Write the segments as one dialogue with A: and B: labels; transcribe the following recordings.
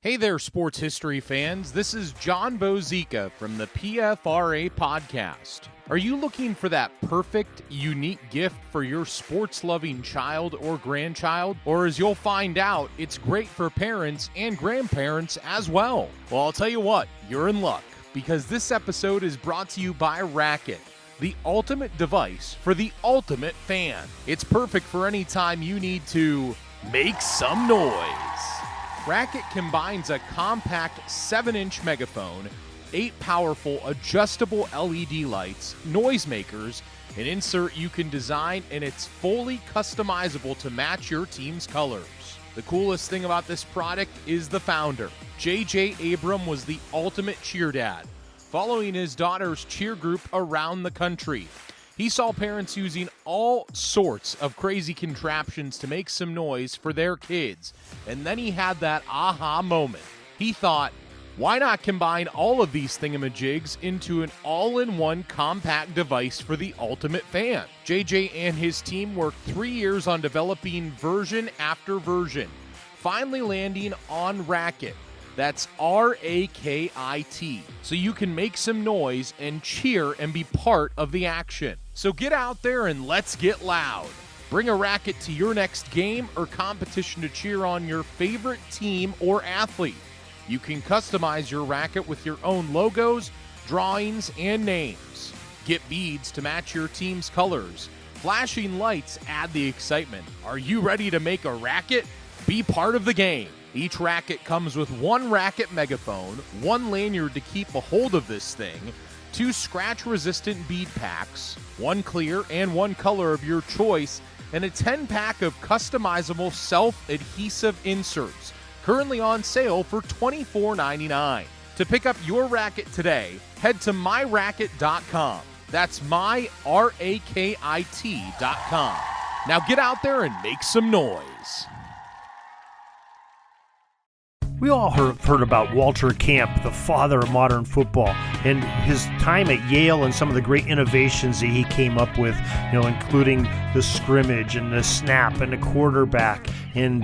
A: Hey there, sports history fans. This is John Bozica from the PFRA podcast. Are you looking for that perfect, unique gift for your sports-loving child or grandchild? Or as you'll find out, it's great for parents and grandparents as well. Well, I'll tell you what, you're in luck, because this episode is brought to you by Racket, the ultimate device for the ultimate fan. It's perfect for any time you need to make some noise. Racket combines a compact 7-inch megaphone, 8 powerful adjustable LED lights, noisemakers, an insert you can design, and it's fully customizable to match your team's colors. The coolest thing about this product is the founder. J.J. Abram was the ultimate cheer dad, following his daughter's cheer group around the country. He saw parents using all sorts of crazy contraptions to make some noise for their kids, and then he had that aha moment. He thought, why not combine all of these thingamajigs into an all-in-one compact device for the ultimate fan? JJ and his team worked 3 years on developing version after version, finally landing on Racket. That's R-A-K-I-T, so you can make some noise and cheer and be part of the action. So get out there and let's get loud. Bring a Racket to your next game or competition to cheer on your favorite team or athlete. You can customize your Racket with your own logos, drawings, and names. Get beads to match your team's colors. Flashing lights add the excitement. Are you ready to make a Racket? Be part of the game. Each Racket comes with 1 Racket megaphone, 1 lanyard to keep a hold of this thing, 2 scratch-resistant bead packs, 1 clear and 1 color of your choice, and a 10-pack of customizable self-adhesive inserts, currently on sale for $24.99. To pick up your Racket today, head to myracket.com. That's myracket.com. Now get out there and make some noise.
B: We all heard about Walter Camp, the father of modern football, and his time at Yale and some of the great innovations that he came up with, including the scrimmage and the snap and the quarterback and,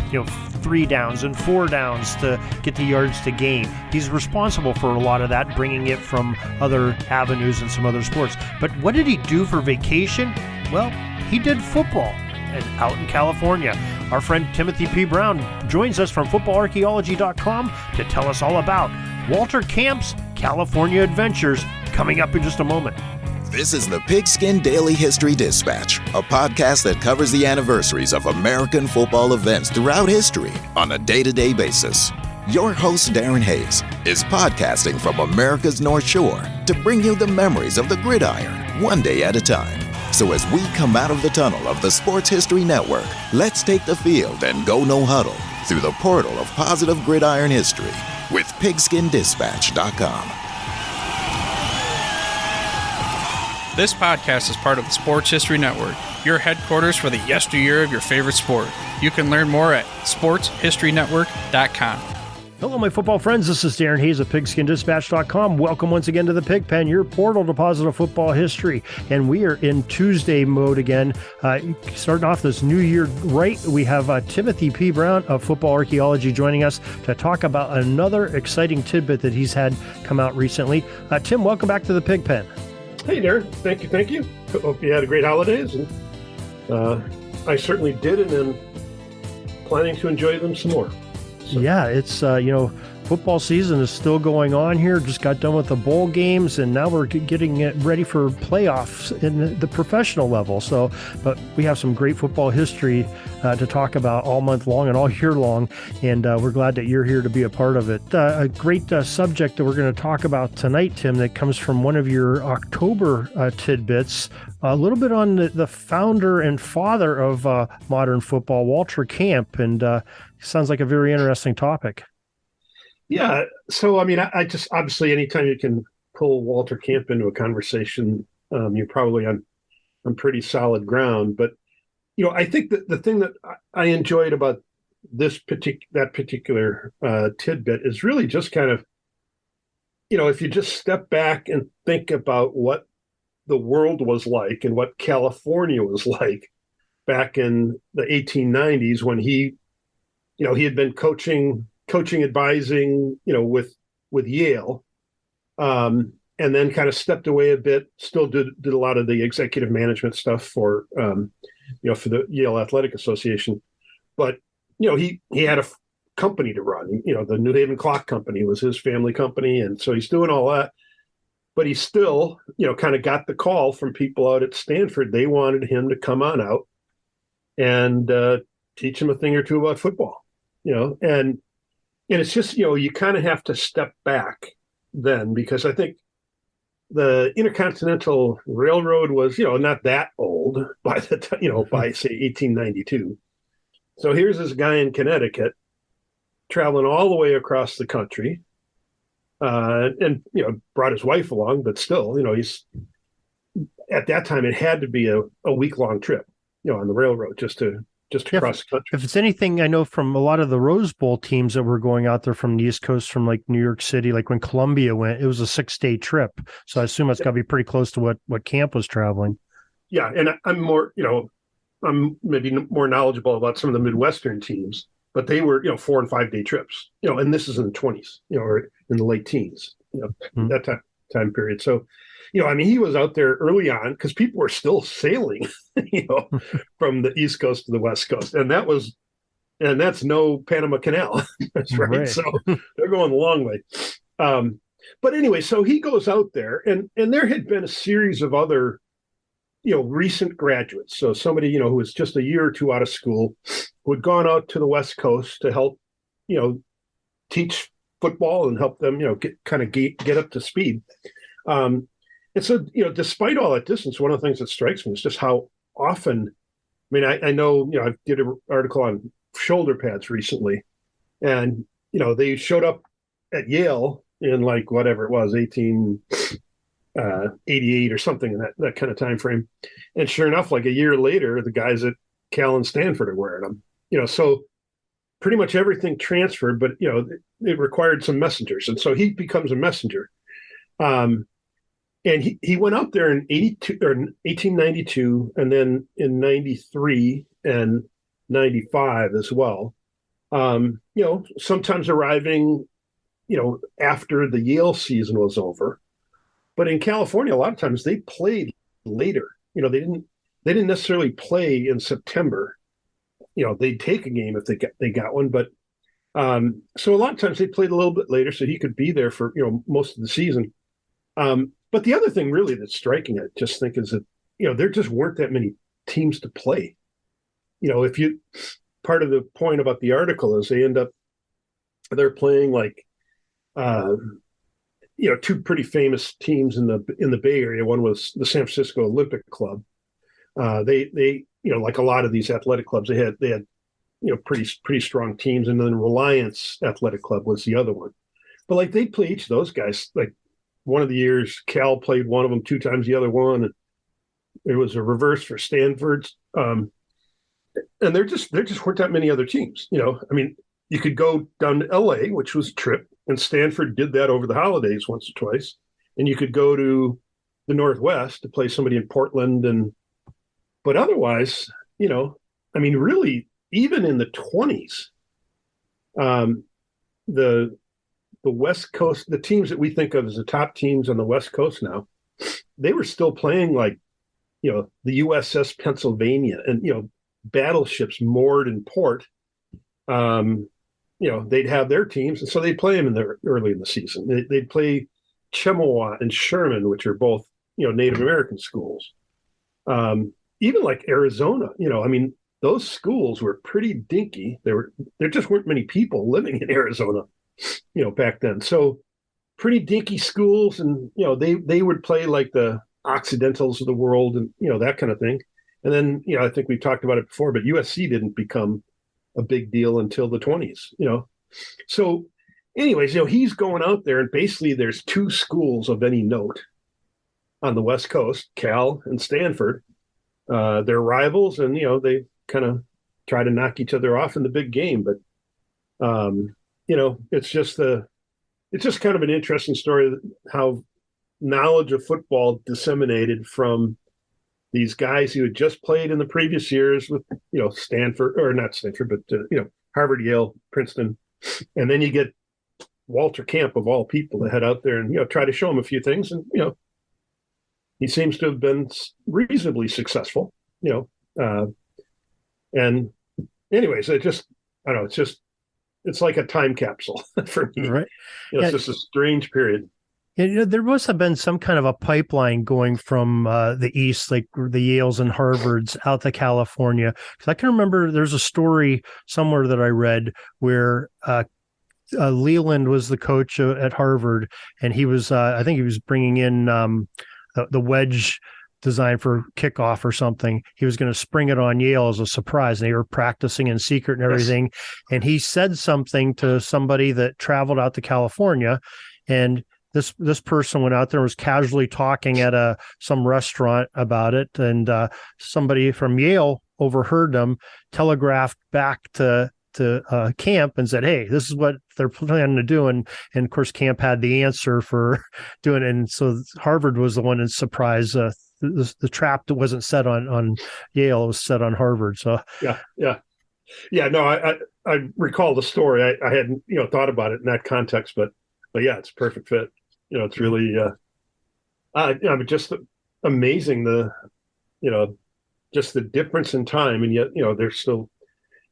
B: 3 downs and 4 downs to get the yards to gain. He's responsible for a lot of that, bringing it from other avenues and some other sports. But what did he do for vacation? Well, he did football. And out in California, our friend Timothy P. Brown joins us from footballarchaeology.com to tell us all about Walter Camp's California adventures, coming up in just a moment.
C: This is the Pigskin Daily History Dispatch, a podcast that covers the anniversaries of American football events throughout history on a day-to-day basis. Your host, Darren Hayes, is podcasting from America's North Shore to bring you the memories of the gridiron, one day at a time. So as we come out of the tunnel of the Sports History Network, let's take the field and go no huddle through the portal of positive gridiron history with pigskindispatch.com.
D: This podcast is part of the Sports History Network, your headquarters for the yesteryear of your favorite sport. You can learn more at sportshistorynetwork.com.
B: Hello, my football friends. This is Darren Hayes of pigskindispatch.com. Welcome once again to the Pig Pen, your portal to positive football history. And we are in Tuesday mode again. Starting off this new year right, we have Timothy P. Brown of Football Archaeology joining us to talk about another exciting tidbit that he's had come out recently. Tim, welcome back to the Pig Pen.
E: Hey, Darren. Thank you. Hope you had a great holidays. And I certainly did, and I'm planning to enjoy them some more. So.
B: Yeah, it's, football season is still going on here. Just got done with the bowl games, and now we're getting it ready for playoffs in the professional level. So, but we have some great football history to talk about all month long and all year long, and we're glad that you're here to be a part of it. A great subject that we're going to talk about tonight, Tim, that comes from one of your October tidbits, a little bit on the founder and father of modern football, Walter Camp, and sounds like a very interesting topic.
E: Yeah. So, I just, obviously, anytime you can pull Walter Camp into a conversation, you're probably on pretty solid ground. But, I think that the thing that I enjoyed about that particular tidbit is really just kind of, if you just step back and think about what the world was like and what California was like back in the 1890s when he had been coaching coaching, advising, with Yale, and then kind of stepped away a bit. Still did a lot of the executive management stuff for for the Yale Athletic Association, but he had a company to run. The New Haven Clock Company was his family company, and so he's doing all that. But he still, kind of got the call from people out at Stanford. They wanted him to come on out and teach him a thing or two about football, and it's just, you kind of have to step back then, because I think the Intercontinental Railroad was, not that old by the time, by say 1892. So here's this guy in Connecticut traveling all the way across the country, and brought his wife along, but still, he's at that time it had to be a week-long trip, on the railroad just to cross the country.
B: If it's anything, I know from a lot of the Rose Bowl teams that were going out there from the East Coast, from like New York City, like when Columbia went, it was a 6-day trip. So I assume it's got to be pretty close to what Camp was traveling.
E: Yeah, and I'm more, I'm maybe more knowledgeable about some of the Midwestern teams, but they were, 4 and 5 day trips, and this is in the 20s, or in the late teens, that time period. So, he was out there early on because people were still sailing, from the East Coast to the West Coast. And that's no Panama Canal. That's right. So they're going a long way. But anyway, so he goes out there, and there had been a series of other, recent graduates. So somebody, who was just a year or two out of school, who had gone out to the West Coast to help, teach football and help them, get up to speed. And so, despite all that distance, one of the things that strikes me is just how often, I know, I did an article on shoulder pads recently, and, they showed up at Yale in like whatever it was, 1888 or something in that kind of time frame. And sure enough, like a year later, the guys at Cal and Stanford are wearing them, so pretty much everything transferred, but, it required some messengers. And so he becomes a messenger. And he went out there in 1892, and then in 93 and 95 as well. Sometimes arriving, after the Yale season was over. But in California, a lot of times they played later. They didn't necessarily play in September. They'd take a game if they got one, but so a lot of times they played a little bit later, so he could be there for most of the season. But the other thing really that's striking, I just think, is that, there just weren't that many teams to play. Part of the point about the article is they're playing like, two pretty famous teams in the Bay Area. One was the San Francisco Olympic Club. They like a lot of these athletic clubs, they had pretty strong teams. And then Reliance Athletic Club was the other one. But like they play each of those guys, like, one of the years, Cal played one of them 2 times, the other one. And it was a reverse for Stanford's. And there just weren't that many other teams. You could go down to LA, which was a trip, and Stanford did that over the holidays once or twice. And you could go to the Northwest to play somebody in Portland. But otherwise, really, even in the 20s, the West Coast, the teams that we think of as the top teams on the West Coast now, they were still playing like, the USS Pennsylvania and, battleships moored in port. They'd have their teams, and so they'd play them early in the season. They'd play Chippewa and Sherman, which are both, Native American schools. Even like Arizona, those schools were pretty dinky. There just weren't many people living in Arizona, back then. So pretty dinky schools, and, they would play like the Occidentals of the world and, that kind of thing. And then, I think we've talked about it before, but USC didn't become a big deal until the 20s, So anyways, he's going out there, and basically there's 2 schools of any note on the West Coast, Cal and Stanford. They're rivals, and, they kind of try to knock each other off in the big game. But, it's just kind of an interesting story how knowledge of football disseminated from these guys who had just played in the previous years with, Stanford, or not Stanford, but, Harvard, Yale, Princeton, And then you get Walter Camp, of all people, to head out there and, try to show him a few things. And, he seems to have been reasonably successful, and anyways, I don't know, it's like a time capsule for me.
B: Right.
E: It's just a strange period.
B: Yeah, there must have been some kind of a pipeline going from the East, like the Yales and Harvards, out to California. Because I can remember there's a story somewhere that I read where Leland was the coach at Harvard, and he was, I think he was bringing in the wedge design for kickoff or something. He was going to spring it on Yale as a surprise. And they were practicing in secret and everything. Yes. And he said something to somebody that traveled out to California, and this person went out there and was casually talking at some restaurant about it, and somebody from Yale overheard them, telegraphed back to Camp and said, "Hey, this is what they're planning to do." And of course, Camp had the answer for doing it. And so Harvard was the one that surprised the trap that wasn't set on Yale, it was set on Harvard. So
E: yeah. No, I recall the story. I hadn't thought about it in that context, but yeah, it's a perfect fit. It's really just amazing just the difference in time, and yet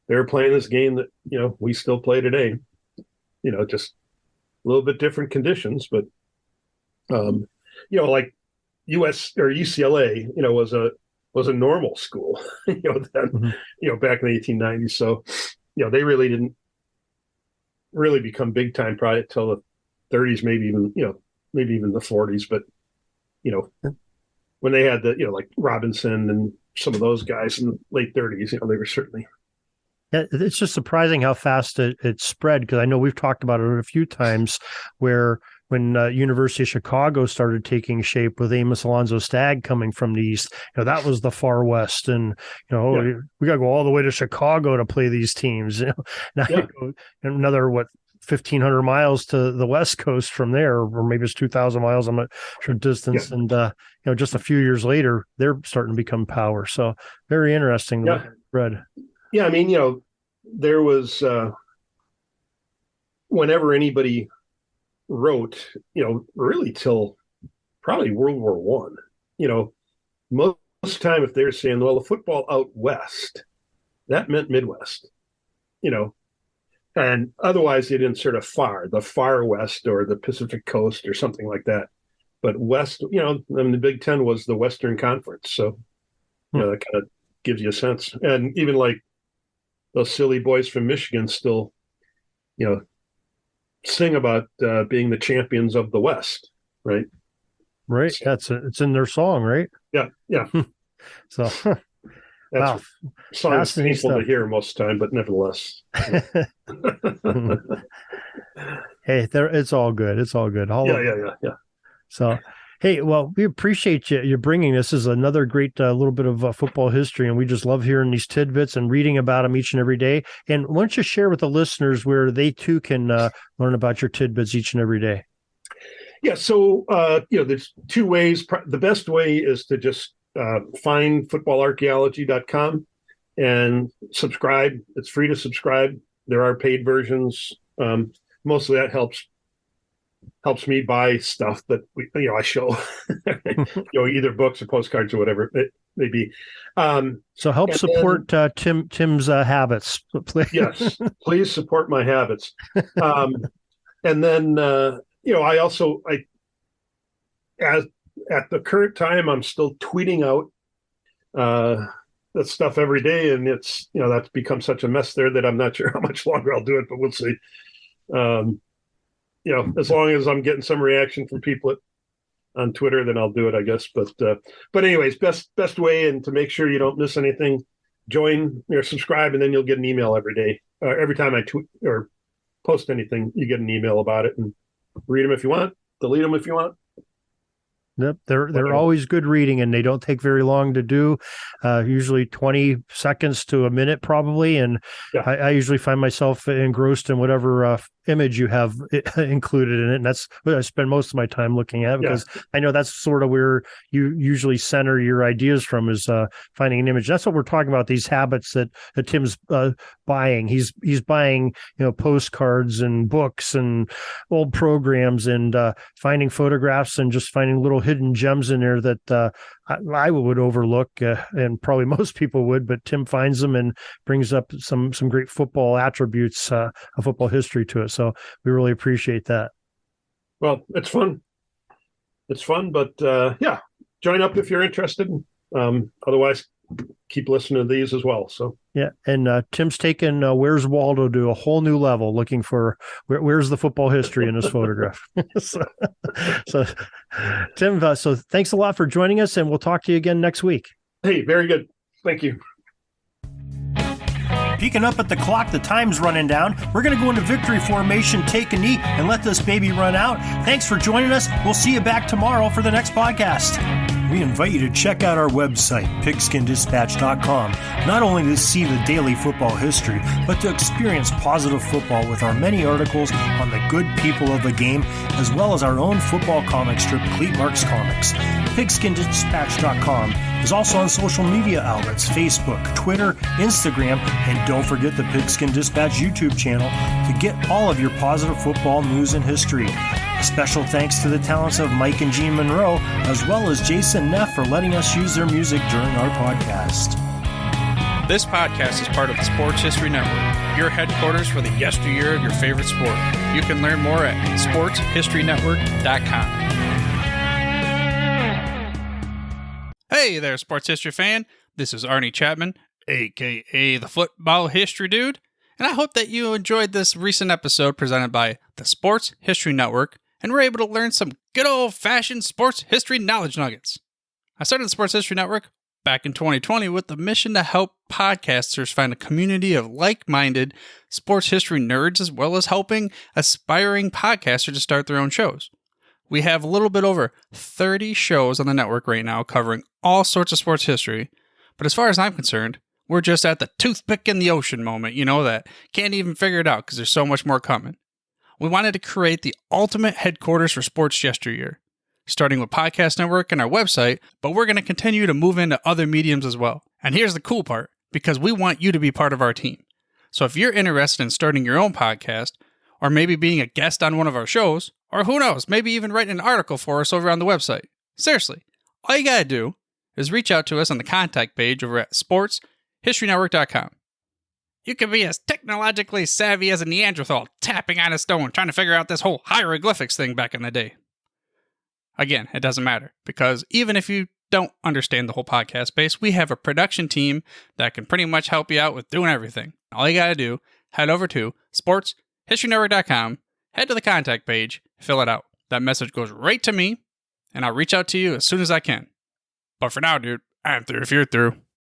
E: they're playing this game that we still play today. Just a little bit different conditions, but like US or UCLA, was a normal school, then, back in the 1890s. So, they really didn't really become big time probably until the 30s, maybe even the 40s. But, when they had like Robinson and some of those guys in the late 30s, they were certainly.
B: Yeah, it's just surprising how fast it spread, because I know we've talked about it a few times where when University of Chicago started taking shape with Amos Alonzo Stagg coming from the East, that was the far West. And, we got to go all the way to Chicago to play these teams. Now you go another, 1,500 miles to the West Coast from there, or maybe it's 2,000 miles, I'm not sure distance. Yeah. And, just a few years later, they're starting to become power. So very interesting the way it spread.
E: Yeah, I mean, there was whenever anybody wrote, really till probably World War One, most time if they're saying, well, the football out west, that meant Midwest, and otherwise they didn't sort of the far west or the Pacific Coast or something like that. But West, the Big Ten was the Western Conference, so that kind of gives you a sense. And even like those silly boys from Michigan still, sing about being the champions of the West, right?
B: Right. So, it's in their song, right?
E: Yeah.
B: So
E: that's song is painful to hear most of the time, but nevertheless.
B: Hey, it's all good. It's all good.
E: Yeah.
B: So, hey, well, we appreciate you bringing this. This is another great little bit of football history, and we just love hearing these tidbits and reading about them each and every day. And why don't you share with the listeners where they too can learn about your tidbits each and every day?
E: Yeah, so there's two ways. The best way is to just find footballarchaeology.com and subscribe. It's free to subscribe. There are paid versions. Mostly that helps me buy stuff that I show, either books or postcards or whatever it may be.
B: So help support Tim's habits.
E: Yes, please support my habits. And then I also at the current time I'm still tweeting out that stuff every day, and it's that's become such a mess there that I'm not sure how much longer I'll do it, but we'll see. As long as I'm getting some reaction from people on Twitter, then I'll do it, I guess. But anyways, best way, and to make sure you don't miss anything, join or subscribe, and then you'll get an email every day. Every time I tweet or post anything, you get an email about it, and read them if you want, delete them if you want.
B: Yep, they're always good reading, and they don't take very long to do. Usually 20 seconds to a minute, probably. And
E: Yeah.
B: I usually find myself engrossed in whatever image you have included in it, and that's what I spend most of my time looking at, because I know that's sort of where you usually center your ideas from, is finding an image. That's what we're talking about. These habits that Tim's buying. He's buying postcards and books and old programs, and finding photographs and just finding little hidden gems in there that I would overlook, and probably most people would, but Tim finds them and brings up some great football attributes, of football history to it. So we really appreciate that.
E: Well, it's fun. It's fun, but join up if you're interested. Otherwise, keep listening to these as well. So
B: yeah, and Tim's taken Where's Waldo to a whole new level, looking for where's the football history in this photograph. so Tim, so thanks a lot for joining us, and we'll talk to you again next week.
E: Hey, very good. Thank you.
B: Peeking up at the clock, the time's running down. We're going to go into victory formation, take a knee, and let this baby run out. Thanks for joining us. We'll see you back tomorrow for the next podcast. We invite you to check out our website, pigskinddispatch.com, not only to see the daily football history, but to experience positive football with our many articles on the good people of the game, as well as our own football comic strip, Cleat Marks Comics. Pigskinddispatch.com is also on social media outlets, Facebook, Twitter, Instagram, and don't forget the Pigskin Dispatch YouTube channel to get all of your positive football news and history. A special thanks to the talents of Mike and Gene Monroe, as well as Jason Neff, for letting us use their music during our podcast.
D: This podcast is part of the Sports History Network, your headquarters for the yesteryear of your favorite sport. You can learn more at sportshistorynetwork.com. Hey there, sports history fan. This is Arnie Chapman, a.k.a. the Football History Dude, and I hope that you enjoyed this recent episode presented by the Sports History Network and were able to learn some good old-fashioned sports history knowledge nuggets. I started the Sports History Network back in 2020 with the mission to help podcasters find a community of like-minded sports history nerds, as well as helping aspiring podcasters to start their own shows. We have a little bit over 30 shows on the network right now covering all sorts of sports history, but as far as I'm concerned, we're just at the toothpick in the ocean moment, that can't even figure it out because there's so much more coming. We wanted to create the ultimate headquarters for sports yesteryear, starting with Podcast Network and our website, but we're going to continue to move into other mediums as well. And here's the cool part, because we want you to be part of our team. So if you're interested in starting your own podcast, or maybe being a guest on one of our shows, or who knows, maybe even writing an article for us over on the website. Seriously, all you gotta do is reach out to us on the contact page over at sportshistorynetwork.com. You can be as technologically savvy as a Neanderthal tapping on a stone trying to figure out this whole hieroglyphics thing back in the day. Again, it doesn't matter, because even if you don't understand the whole podcast space, we have a production team that can pretty much help you out with doing everything. All you gotta do, head over to sportshistorynetwork.com, head to the contact page, fill it out. That message goes right to me, and I'll reach out to you as soon as I can. But for now, dude, I'm through if you're through.